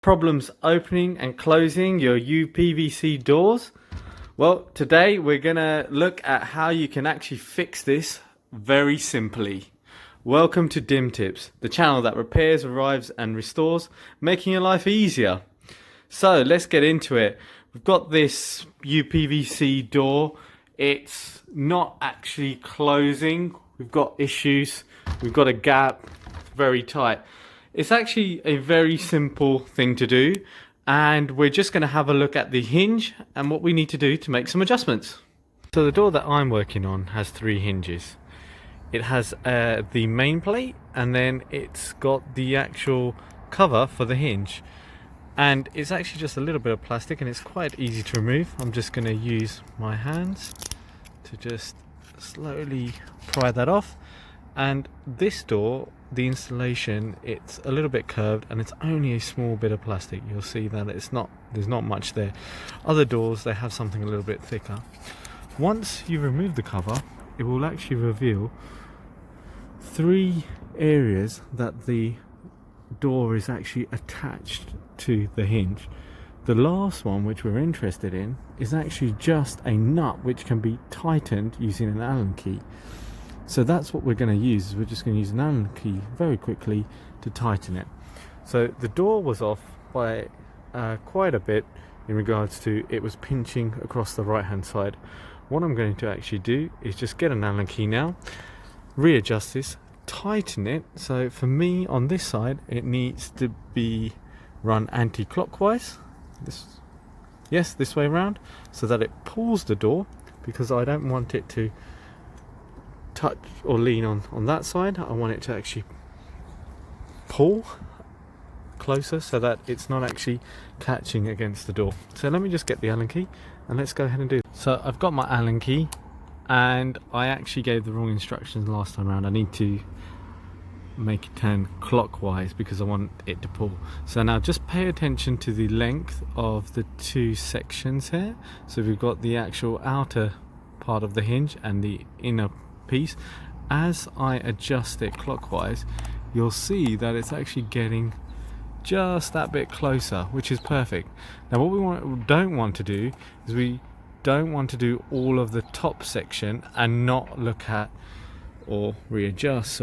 Problems opening and closing your UPVC doors? Well, today we're gonna look at how you can actually fix this very simply. Welcome to Dimtips, the channel that repairs, arrives and restores, making your life easier. So let's get into it. We've got this UPVC door. It's not actually closing. We've got issues. We've got a gap. It's very tight. It's actually a very simple thing to do, and we're just going to have a look at the hinge and what we need to do to make some adjustments. So the door that I'm working on has 3 hinges. It has the main plate, and then it's got the actual cover for the hinge, and it's actually just a little bit of plastic and it's quite easy to remove. I'm just going to use my hands to just slowly pry that off. And this door, the installation, it's a little bit curved and it's only a small bit of plastic. You'll see that there's not much there. Other doors, they have something a little bit thicker. Once you remove the cover, it will actually reveal 3 areas that the door is actually attached to the hinge. The last one, which we're interested in, is actually just a nut which can be tightened using an Allen key. So that's what we're going to use. We're just going to use an Allen key very quickly to tighten it. So the door was off by quite a bit in regards to it was pinching across the right hand side. What I'm going to actually do is just get an Allen key now, readjust this, tighten it. So for me on this side it needs to be run anti-clockwise. This way around, so that it pulls the door, because I don't want it to touch or lean on that side. I want it to actually pull closer so that it's not actually catching against the door. So let me just get the Allen key and let's go ahead and do it. So I've got my Allen key, and I actually gave the wrong instructions last time around. I need to make it turn clockwise because I want it to pull. So now just pay attention to the length of the 2 sections here. So we've got the actual outer part of the hinge and the inner piece. As I adjust it clockwise, you'll see that it's actually getting just that bit closer, which is perfect. Now what we don't want to do is we don't want to do all of the top section and not look at or readjust,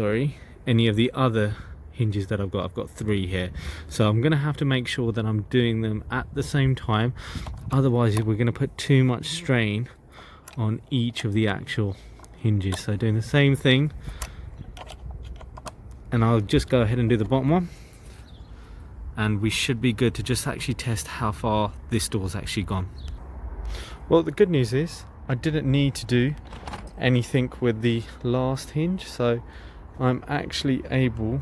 any of the other hinges that I've got. I've got 3 here, so I'm gonna have to make sure that I'm doing them at the same time, otherwise we're gonna put too much strain on each of the actual hinges. So doing the same thing, and I'll just go ahead and do the bottom one, and we should be good to just actually test how far this door's actually gone. Well, the good news is I didn't need to do anything with the last hinge, so I'm actually able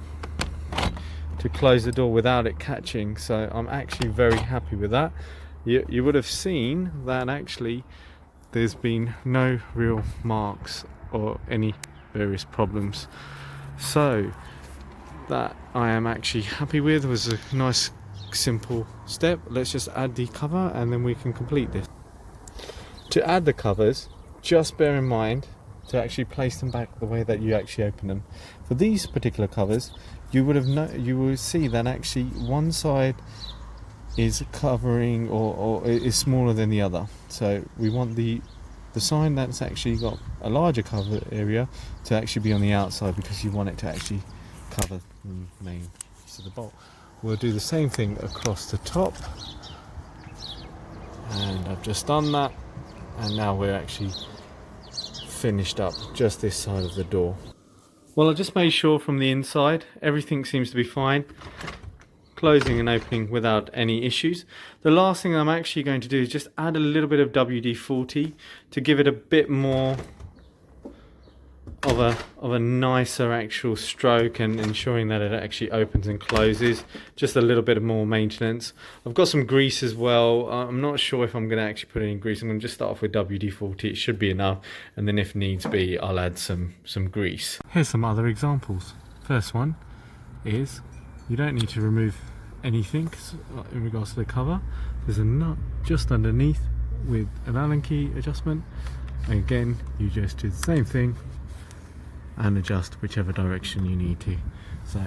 to close the door without it catching, so I'm actually very happy with that. You would have seen that actually there's been no real marks or any various problems, so that I am actually happy with. It was a nice simple step. Let's just add the cover and then we can complete this. To add the covers, just bear in mind to actually place them back the way that you actually open them. For these particular covers, you will see that actually one side is covering or is smaller than the other. So we want the side that's actually got a larger cover area to actually be on the outside, because you want it to actually cover the main piece of the bolt. We'll do the same thing across the top, and I've just done that, and now we're actually finished up just this side of the door. Well, I just made sure from the inside everything seems to be fine, closing and opening without any issues. The last thing I'm actually going to do is just add a little bit of WD-40 to give it a bit more of a nicer actual stroke, and ensuring that it actually opens and closes. Just a little bit of more maintenance. I've got some grease as well. I'm not sure if I'm going to actually put any grease. I'm going to just start off with WD-40. It should be enough, and then if needs be I'll add some grease. Here's some other examples. First one is you don't need to remove anything in regards to the cover. There's a nut just underneath with an Allen key adjustment, and again you just do the same thing and adjust whichever direction you need to. So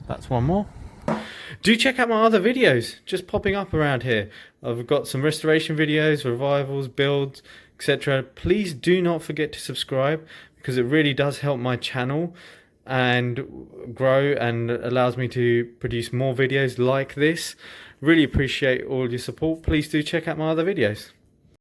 that's one more. Do check out my other videos just popping up around here. I've got some restoration videos, revivals, builds, etc. Please do not forget to subscribe, because it really does help my channel and grow and allows me to produce more videos like this. Really appreciate all your support. Please do check out my other videos.